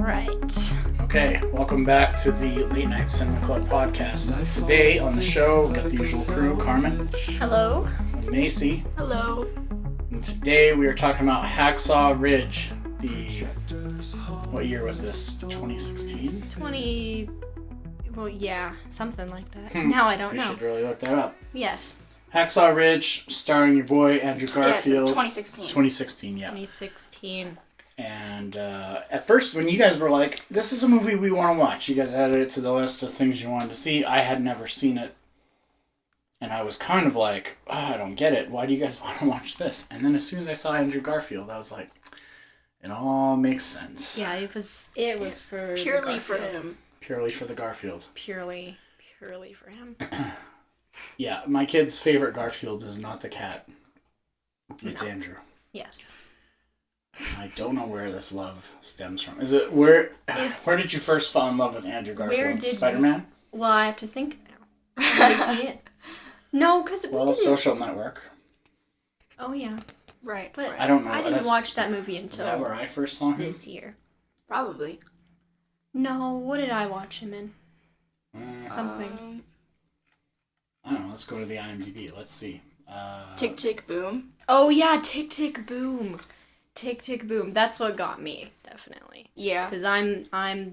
right. Okay, welcome back to the Late Night Cinema Club podcast. Today on the show, we've got the usual crew, Carmen. Hello. And Macy. Hello. And today we are talking about Hacksaw Ridge. What year was this? 2016? Well, yeah, something like that. Now I don't know. You should really look that up. Yes. Hacksaw Ridge, starring your boy Andrew Garfield. Yes, it's 2016. 2016, yeah. 2016. And at first, when you guys were like, this is a movie we want to watch, you guys added it to the list of things you wanted to see. I had never seen it. And I was kind of like, oh, I don't get it. Why do you guys want to watch this? And then as soon as I saw Andrew Garfield, I was like, it all makes sense. Yeah, it was for Purely for him. Purely for the Garfield. Purely for him. Yeah, my kid's favorite Garfield is not the cat. It's Andrew. Yes. I don't know where this love stems from. Is it where did you first fall in love with Andrew Garfield? Spider-Man? Well, I have to think now. Is he it? No, because Well, Social Network. Oh yeah, Right. but right. I don't know. I didn't watch that movie Is that until where I first saw him? this year. Probably. No, what did I watch him in? Something. I don't know. Let's go to the IMDb. Let's see. Tick Tick Boom. Oh yeah, Tick Tick Boom. Tick Tick Boom. That's what got me, definitely. Yeah. Because I'm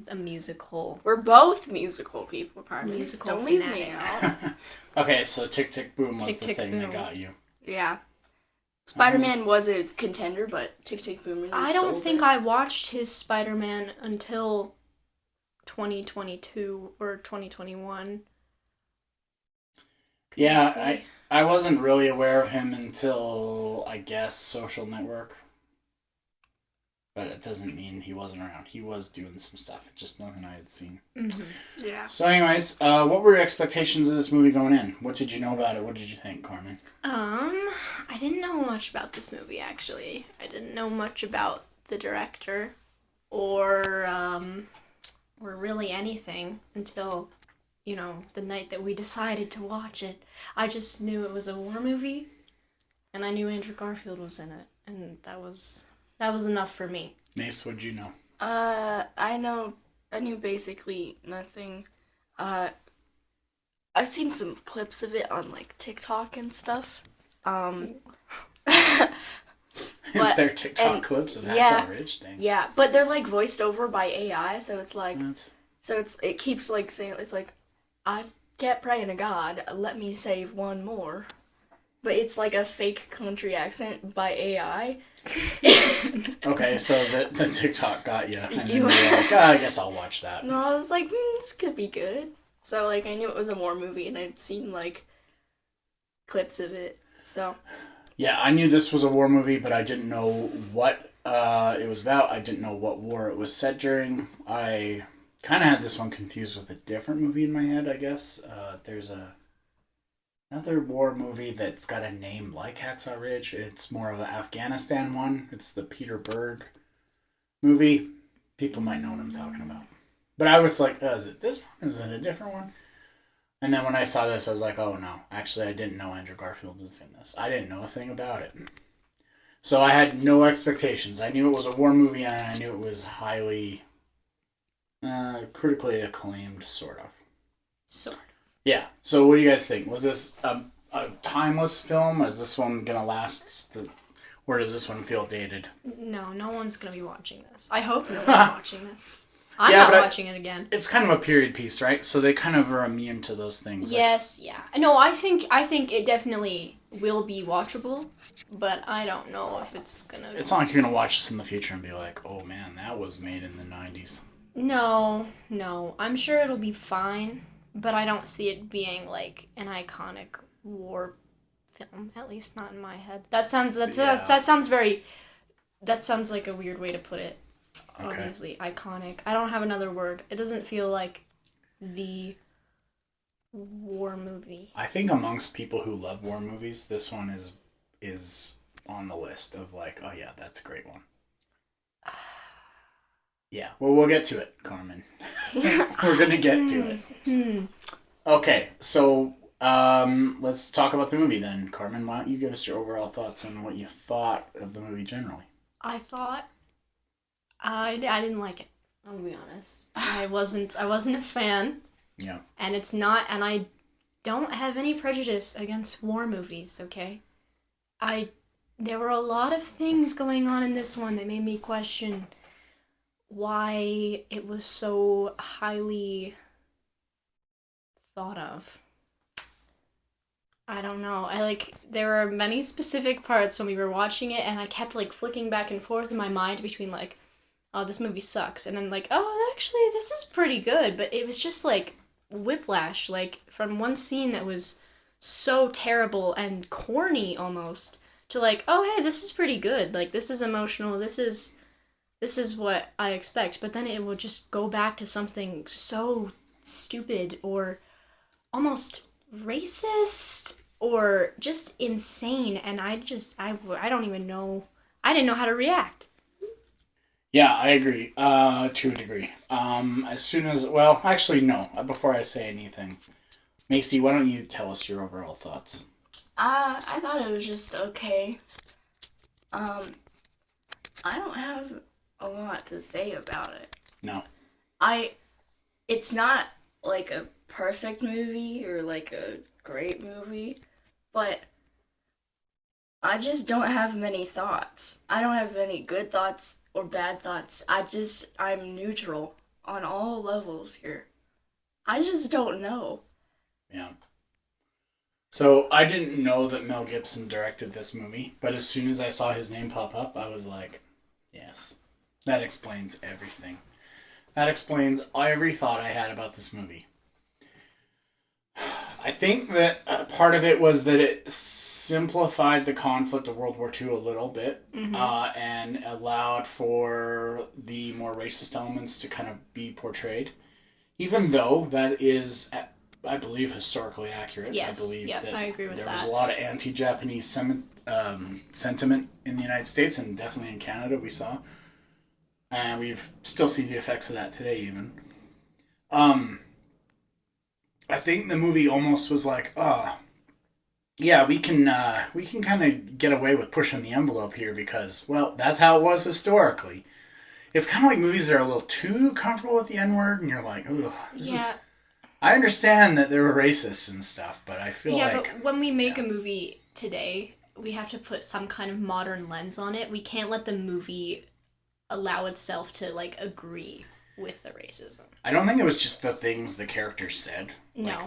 a musical. We're both musical people, Carmen. Musical Don't leave fanatic. me out. Okay, so Tick Tick Boom was Tick, the Tick, thing that Boom. got you. Yeah. Spider-Man was a contender, but Tick Tick Boom really I don't sold think it. I watched his Spider-Man until 2022 or 2021. Yeah, I wasn't really aware of him until, I guess, Social Network. But it doesn't mean he wasn't around. He was doing some stuff. Just nothing I had seen. Mm-hmm. Yeah. So anyways, what were your expectations of this movie going in? What did you know about it? What did you think, Carmen? I didn't know much about this movie, actually. I didn't know much about the director or really anything until, the night that we decided to watch it. I just knew it was a war movie, and I knew Andrew Garfield was in it, and that was enough for me. Mace, what'd you know? I knew basically nothing. I've seen some clips of it on, like, TikTok and stuff. Is there TikTok clips of Hacksaw Ridge thing? Yeah, but they're, like, voiced over by AI, so it's like... What? So it keeps, like, saying... It's like, I kept praying to God, let me save one more. But it's, like, a fake country accent by AI. Okay, so the TikTok got you. And then you were like, I guess I'll watch that. No, I was like, this could be good. So, like, I knew it was a war movie, and I'd seen, like, clips of it, so... Yeah, I knew this was a war movie, but I didn't know what it was about. I didn't know what war it was set during. I kind of had this one confused with a different movie in my head, I guess. There's another war movie that's got a name like Hacksaw Ridge. It's more of an Afghanistan one. It's the Peter Berg movie. People might know what I'm talking about. But I was like, is it this one? Is it a different one? And then when I saw this, I was like, oh no. Actually, I didn't know Andrew Garfield was in this. I didn't know a thing about it. So I had no expectations. I knew it was a war movie, and I knew it was highly critically acclaimed, sort of. Sort of. Yeah. So what do you guys think? Was this a timeless film? Is this one going to last? Or does this one feel dated? No one's going to be watching this. I hope no one's watching this. I'm not watching it again. It's kind of a period piece, right? So they kind of are immune to those things. Yes, yeah. No, I think it definitely will be watchable, but I don't know if it's going to... It's not like you're going to watch this in the future and be like, oh man, that was made in the 90s. No. I'm sure it'll be fine, but I don't see it being like an iconic war film, at least not in my head. That sounds like a weird way to put it. Okay. Obviously iconic. I don't have another word. It doesn't feel like the war movie. I think amongst people who love war movies, this one is on the list of like, oh yeah, that's a great one. Yeah, well, we'll get to it, Carmen. We're gonna get to it. Okay, so let's talk about the movie then. Carmen, why don't you give us your overall thoughts on what you thought of the movie generally? I thought I didn't like it. I'll be honest. I wasn't a fan. Yeah. And it's not, and I don't have any prejudice against war movies, okay? There were a lot of things going on in this one that made me question why it was so highly thought of. I don't know. There were many specific parts when we were watching it, and I kept, flicking back and forth in my mind between, oh, this movie sucks, and then, oh, actually, this is pretty good, but it was just, whiplash, from one scene that was so terrible and corny, almost, to, oh, hey, this is pretty good, this is emotional, this is what I expect, but then it will just go back to something so stupid, or almost racist, or just insane, and I don't even know, I didn't know how to react. Yeah, I agree, to a degree. As soon as, well, actually, no, before I say anything, Macy, why don't you tell us your overall thoughts? I thought it was just okay. I don't have a lot to say about it. No. It's not a perfect movie or a great movie, but I just don't have many thoughts. I don't have any good thoughts or bad thoughts. I'm neutral on all levels here. I just don't know. Yeah. So, I didn't know that Mel Gibson directed this movie, but as soon as I saw his name pop up, I was like, yes, that explains everything. That explains every thought I had about this movie. I think that part of it was that it simplified the conflict of World War II a little bit, and allowed for the more racist elements to kind of be portrayed. Even though that is, I believe, historically accurate. Yes, I believe that I agree with there that. was a lot of anti-Japanese sentiment in the United States, and definitely in Canada we saw. And we've still see the effects of that today, even. I think the movie almost was like, yeah, we can kind of get away with pushing the envelope here because, well, that's how it was historically. It's kind of like movies that are a little too comfortable with the N-word, and you're like, ooh, this is... I understand that there were racists and stuff, but I feel like... Yeah, but when we make a movie today, we have to put some kind of modern lens on it. We can't let the movie allow itself to, agree with the racism. I don't think it was just the things the characters said. No,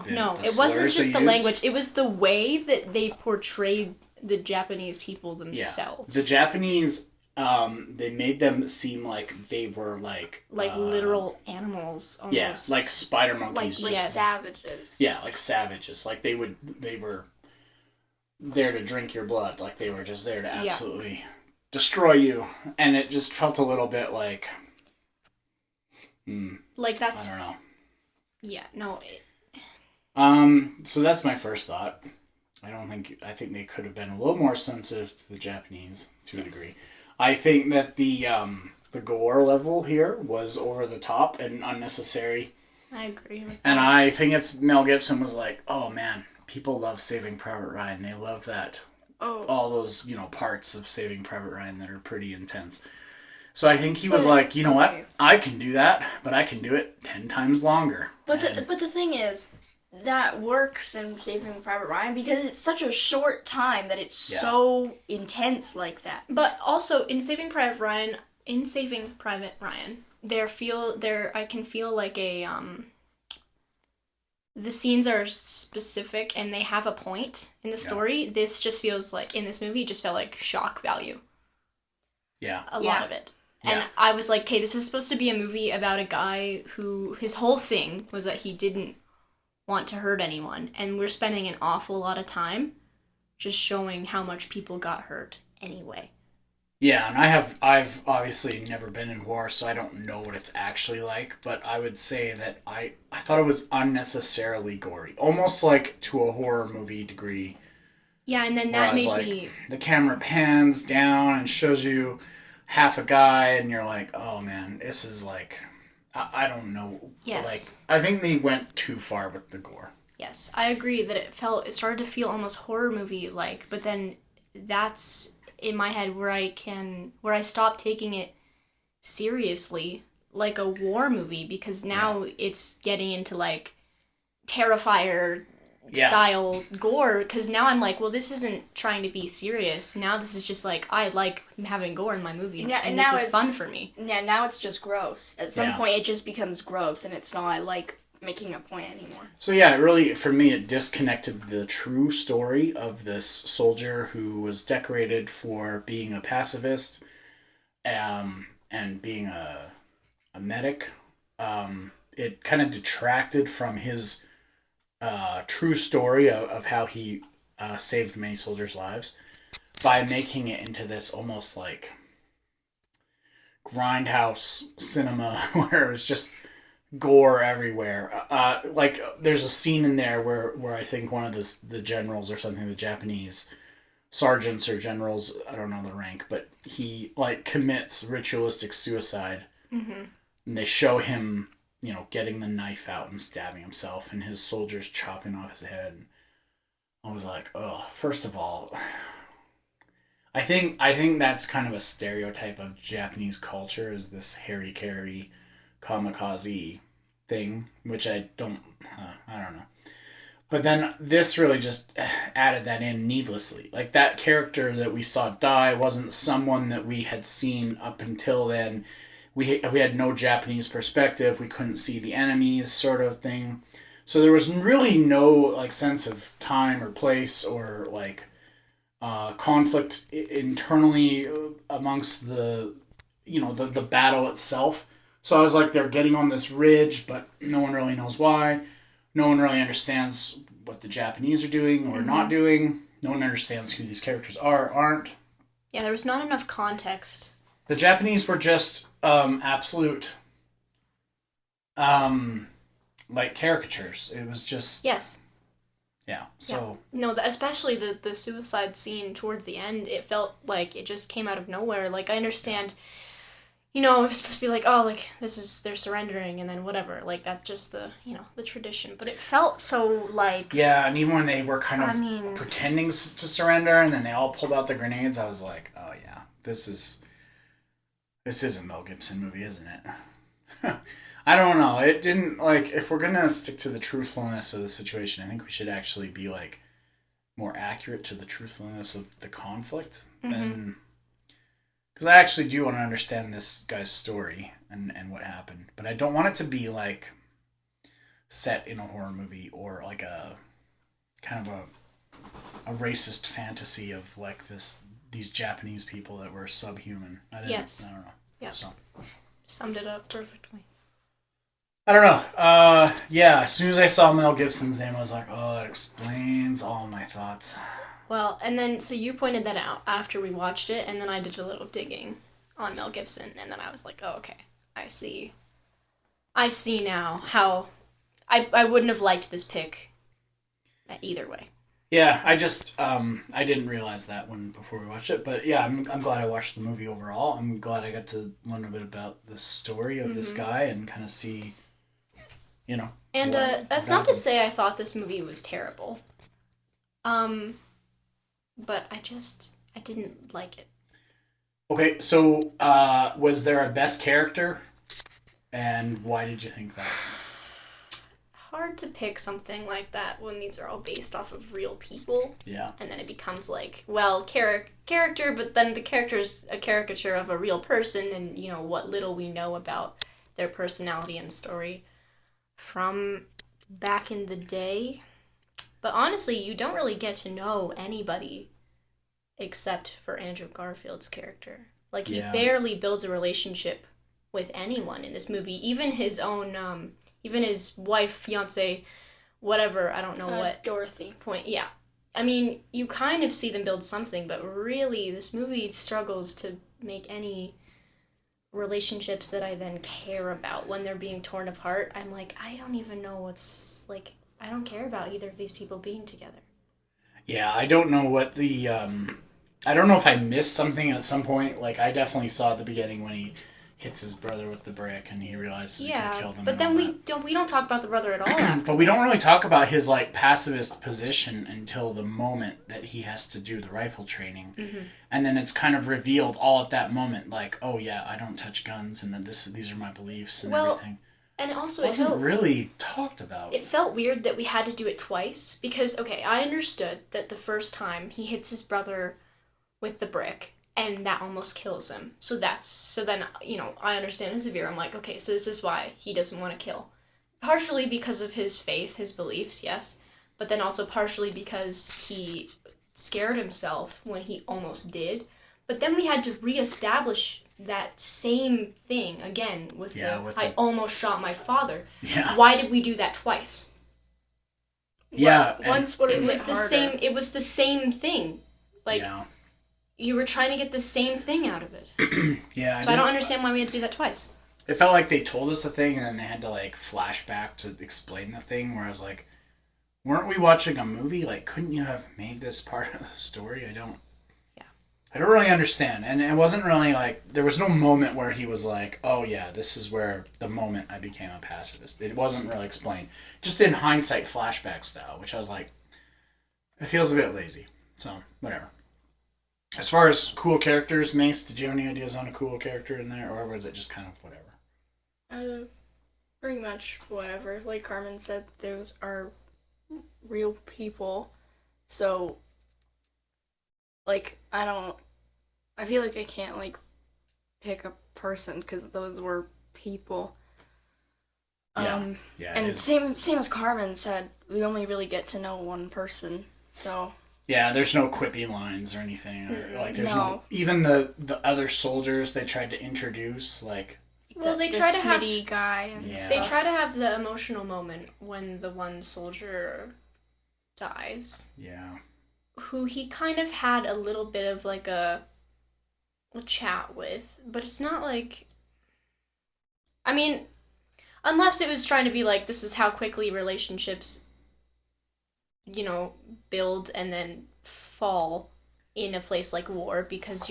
it wasn't just the language. It was the way that they portrayed the Japanese people themselves. Yeah. The Japanese, they made them seem like they were literal animals, almost. Yeah, like spider monkeys. Like savages. Yeah, like savages. Like they were there to drink your blood. Like they were just there to absolutely destroy you. And it just felt a little bit like... that's... I don't know. Yeah, no. So that's my first thought. I think they could have been a little more sensitive to the Japanese to a degree. I think that the gore level here was over the top and unnecessary. I agree with that. And I think it's Mel Gibson was like, oh man, people love Saving Private Ryan. They love that. Oh. All those, parts of Saving Private Ryan that are pretty intense. So I think he was like, you know what? I can do that, but I can do it 10 times longer. But the thing is, that works in Saving Private Ryan because it's such a short time that it's so intense like that. But also in Saving Private Ryan, I can feel like a the scenes are specific and they have a point in the story. Yeah. This just feels like in this movie, it just felt like shock value. Yeah. A lot of it. And I was like, okay, this is supposed to be a movie about a guy who his whole thing was that he didn't want to hurt anyone, and we're spending an awful lot of time just showing how much people got hurt anyway. Yeah, and I've obviously never been in war, so I don't know what it's actually like, but I would say that I thought it was unnecessarily gory, almost like to a horror movie degree. Yeah, and then that made me... The camera pans down and shows you half a guy, and you're like, oh man, this is like... I don't know. Yes. I think they went too far with the gore. Yes, I agree that it started to feel almost horror movie-like, but then that's in my head where I stopped taking it seriously. like a war movie, because now it's getting into like Terrifier style gore, because now I'm like, well, this isn't trying to be serious. Now this is just like, I like having gore in my movies, and this is fun for me. Yeah, now it's just gross. At some point, it just becomes gross, and it's not like making a point anymore. So yeah, it really, for me, it disconnected the true story of this soldier who was decorated for being a pacifist, and being a medic. It kind of detracted from his true story of how he saved many soldiers' lives by making it into this almost like grindhouse cinema where it was just gore everywhere. Like there's a scene in there where I think one of the generals or something, the Japanese sergeants or generals, I don't know the rank, but he like commits ritualistic suicide. Mm-hmm. And they show him, getting the knife out and stabbing himself, and his soldiers chopping off his head. And I was like, oh, first of all, I think that's kind of a stereotype of Japanese culture, is this hara-kiri kamikaze thing, which I don't know. But then this really just added that in needlessly. Like, that character that we saw die wasn't someone that we had seen up until then. We had no Japanese perspective. We couldn't see the enemies, sort of thing. So there was really no like sense of time or place or like conflict internally amongst the battle itself. So I was like, they're getting on this ridge, but no one really knows why. No one really understands what the Japanese are doing or not doing. No one understands who these characters aren't. Yeah, there was not enough context. The Japanese were just absolute like caricatures. It was just... Yes. Yeah, so... Yeah. No, especially the suicide scene towards the end, it felt like it just came out of nowhere. Like, I understand... it was supposed to be like, oh, like, they're surrendering, and then whatever. Like, that's just the tradition. But it felt so, like... Yeah, and even when they were kind of pretending to surrender, and then they all pulled out the grenades, I was like, oh, yeah, this is a Mel Gibson movie, isn't it? I don't know. It didn't, like, if we're gonna stick to the truthfulness of the situation, I think we should actually be, like, more accurate to the truthfulness of the conflict. And... because I actually do want to understand this guy's story and what happened. But I don't want it to be, like, set in a horror movie or, like, a kind of a racist fantasy of, like, these Japanese people that were subhuman. I don't know. Yeah. So. Summed it up perfectly. I don't know. Yeah, as soon as I saw Mel Gibson's name, I was like, oh, that explains all my thoughts. Well, and then, so you pointed that out after we watched it, and then I did a little digging on Mel Gibson, and then I was like, oh, okay, I see now how I wouldn't have liked this pick either way. Yeah, I just, I didn't realize that before we watched it, but yeah, I'm glad I watched the movie overall. I'm glad I got to learn a bit about the story of this guy and kind of see, And that's not to say I thought this movie was terrible. But I didn't like it. Okay, so was there a best character? And why did you think that? Hard to pick something like that when these are all based off of real people. Yeah. And then it becomes like, well, character, but then the character's a caricature of a real person, and, what little we know about their personality and story from back in the day. But honestly, you don't really get to know anybody except for Andrew Garfield's character. Like, he barely builds a relationship with anyone in this movie. Even his own, even his wife, fiance, whatever, I don't know what. Dorothy. Point, yeah. I mean, you kind of see them build something, but really, this movie struggles to make any relationships that I then care about. When they're being torn apart, I'm like, I don't even know what's, like, I don't care about either of these people being together. Yeah, I don't know what the, I don't know if I missed something at some point. Like, I definitely saw at the beginning when he hits his brother with the brick and he realizes he Yeah, could kill them. but then we don't talk about the brother at all after. But we don't really talk about his like pacifist position until the moment that he has to do the rifle training. Mm-hmm. And then it's kind of revealed all at that moment, like, oh yeah, I don't touch guns and these are my beliefs and everything. And also It wasn't really talked about. It felt weird that we had to do it twice because, okay, I understood that the first time he hits his brother with the brick and that almost kills him. So then, I understand his severe. I'm like, okay, so this is why he doesn't want to kill. Partially because of his faith, his beliefs, yes, but then also partially because he scared himself when he almost did. But then we had to reestablish that same thing again with I almost shot my father. Yeah. Why did we do that twice? Yeah. Once would have been It was the same. It was the same thing. Like you were trying to get the same thing out of it. Yeah. So I don't understand why we had to do that twice. It felt like they told us a thing and then they had to like flash back to explain the thing. Where I was like, weren't we watching a movie? Like, couldn't you have made this part of the story? I don't really understand. And it wasn't really like, there was no moment where he was like, oh yeah, this is where the moment I became a pacifist. It wasn't really explained. Just in hindsight flashback style, which I was like, it feels a bit lazy. So, whatever. As far as cool characters, Mace, did you have any ideas on a cool character in there? Or was it just kind of whatever? Pretty much whatever. Like Carmen said, those are real people. So, like, I feel like I can't, like, pick a person because those were people. Yeah, and same as Carmen said, we only really get to know one person, so... Yeah, there's no quippy lines or anything. Like, there's no... Even the other soldiers they tried to introduce, like... Well, they try to have... Smitty guy and They try to have the emotional moment when the one soldier dies. Yeah. Who he kind of had a little bit of, like, a chat with, but it's not like... I mean, unless it was trying to be like, this is how quickly relationships, build and then fall in a place like war because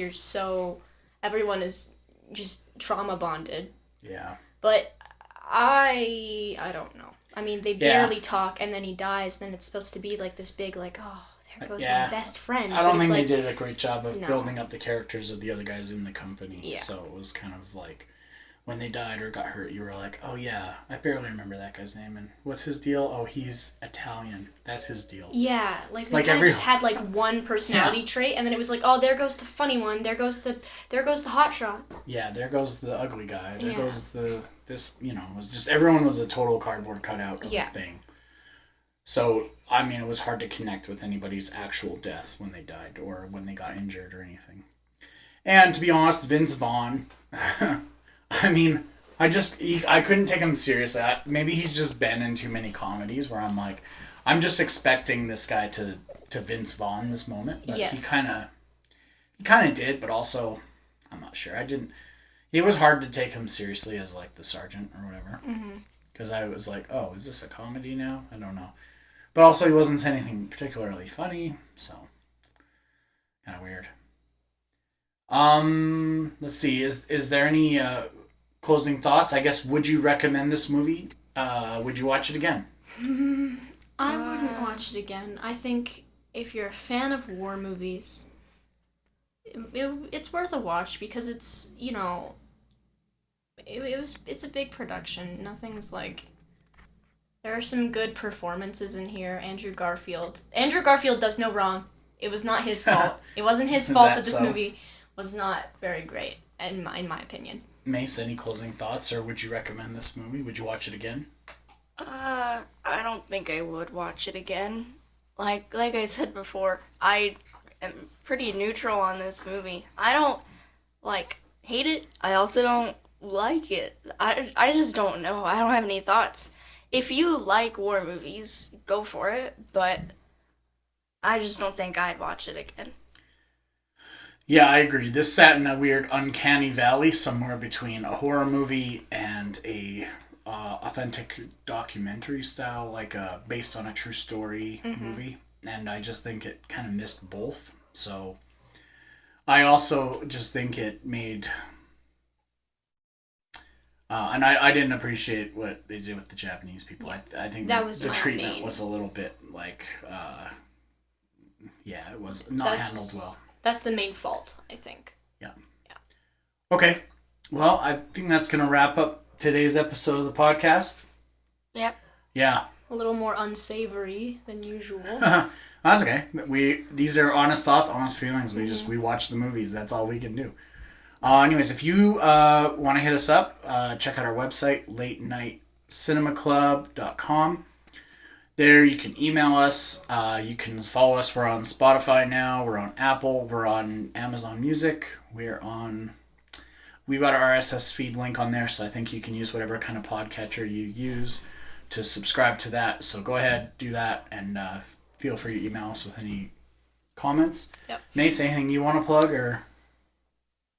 everyone is just trauma bonded. Yeah. But I don't know. I mean, they barely talk and then he dies, then it's supposed to be like this big, like, oh, there goes my best friend. I don't think they did a great job of building up the characters of the other guys in the company. Yeah. So it was kind of like, when they died or got hurt, you were like, oh yeah, I barely remember that guy's name. And what's his deal? Oh, he's Italian. That's his deal. Yeah, like they kind of just had like one personality trait, and then it was like, oh, there goes the funny one. There goes the hot shot. Yeah, there goes the ugly guy. There goes it was just, everyone was a total cardboard cutout of the thing. So, I mean, it was hard to connect with anybody's actual death when they died or when they got injured or anything. And to be honest, Vince Vaughn, I mean, I couldn't take him seriously. Maybe he's just been in too many comedies where I'm like, I'm just expecting this guy to Vince Vaughn this moment. But he kind of did, but also, I'm not sure. It was hard to take him seriously as like the sergeant or whatever. Because I was like, oh, is this a comedy now? I don't know. But also he wasn't saying anything particularly funny, so kind of weird. Let's see. Is there any closing thoughts? I guess, would you recommend this movie? Would you watch it again? I wouldn't watch it again. I think if you're a fan of war movies, it's worth a watch because it's, it's a big production. Nothing's like... There are some good performances in here. Andrew Garfield does no wrong. It was not his fault. It wasn't his fault that this movie was not very great, in my opinion. Mace, any closing thoughts, or would you recommend this movie? Would you watch it again? I don't think I would watch it again. Like I said before, I am pretty neutral on this movie. I don't, hate it. I also don't like it. I just don't know. I don't have any thoughts. If you like war movies, go for it, but I just don't think I'd watch it again. Yeah, I agree. This sat in a weird uncanny valley somewhere between a horror movie and a authentic documentary style, like based on a true story movie. And I just think it kind of missed both. So I also just think it made And I didn't appreciate what they did with the Japanese people. I think That was the my treatment main- was a little bit like, it was not handled well. That's the main fault, I think. Okay, well, I think that's going to wrap up today's episode of the podcast. Yep. Yeah. A little more unsavory than usual. That's okay. These are honest thoughts, honest feelings. We watch the movies. That's all we can do. Anyways, if you want to hit us up, check out our website, latenightcinemaclub.com. There you can email us. You can follow us. We're on Spotify now. We're on Apple. We're on Amazon Music. We've got our RSS feed link on there, so I think you can use whatever kind of podcatcher you use to subscribe to that. So go ahead, do that, and feel free to email us with any comments. Yep. Nace, anything you want to plug or?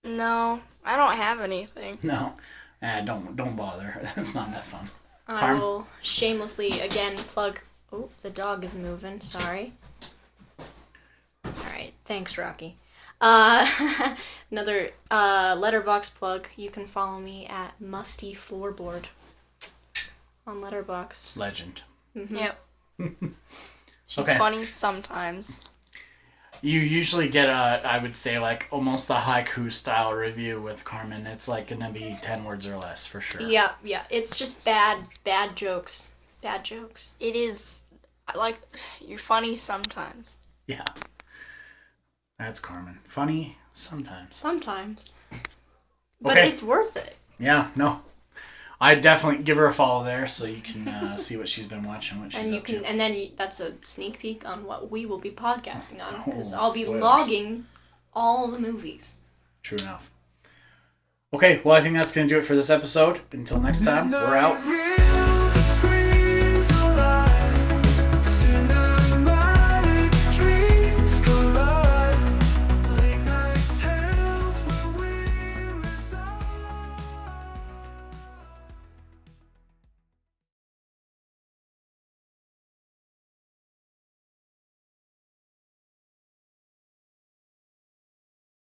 No, I don't have anything. No, don't bother. It's not that fun. I Harm? will shamelessly again plug. Oh, the dog is moving. Sorry. All right. Thanks, Rocky. Another Letterboxd plug. You can follow me at Musty Floorboard on Letterboxd. Legend. Mm-hmm. Yep. She's Okay. funny sometimes. You usually get I would say like almost a haiku style review with Carmen. It's like gonna be 10 words or less for sure. Yeah. It's just bad jokes. Bad jokes. It is, like, you're funny sometimes. Yeah. That's Carmen. Funny sometimes. Sometimes. But Okay. it's worth it. Yeah, no. I definitely give her a follow there so you can see what she's been watching, what she's And you up can, to. and then that's a sneak peek on what we will be podcasting on, because Oh, I'll be spoilers. logging all the movies. True enough. Okay, well, I think that's going to do it for this episode. Until next time, we're out.